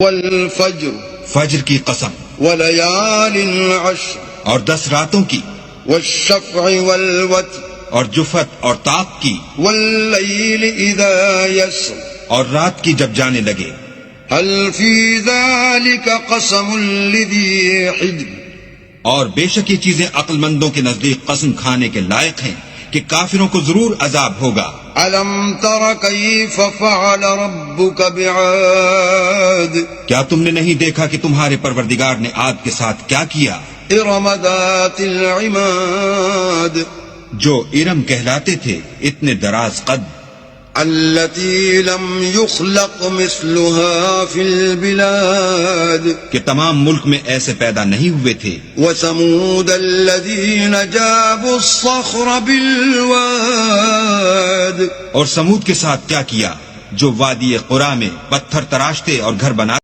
والفجر فجر کی قسم، وليال عشر اور 10 راتوں کی، والشفع والوتر اور جفت اور طاق کی، والليل إذا يسر اور رات کی جب جانے لگے۔ هل في ذلك قسم لذي حجر اور بے شک یہ چیزیں عقل مندوں کے نزدیک قسم کھانے کے لائق ہیں کہ کافروں کو ضرور عذاب ہوگا۔ ألم تر كيف فعل ربك بعاد کیا تم نے نہیں دیکھا کہ تمہارے پروردگار نے عاد کے ساتھ کیا کیا؟ إرم ذات العماد جو ارم کہلاتے تھے، اتنے دراز قد، التي لم يخلق مثلها في البلاد کہ تمام ملک میں ایسے پیدا نہیں ہوئے تھے۔ وثمود الذين جابوا الصخر بالواد اور سمود کے ساتھ کیا کیا جو وادی قرا میں پتھر تراشتے اور گھر بنا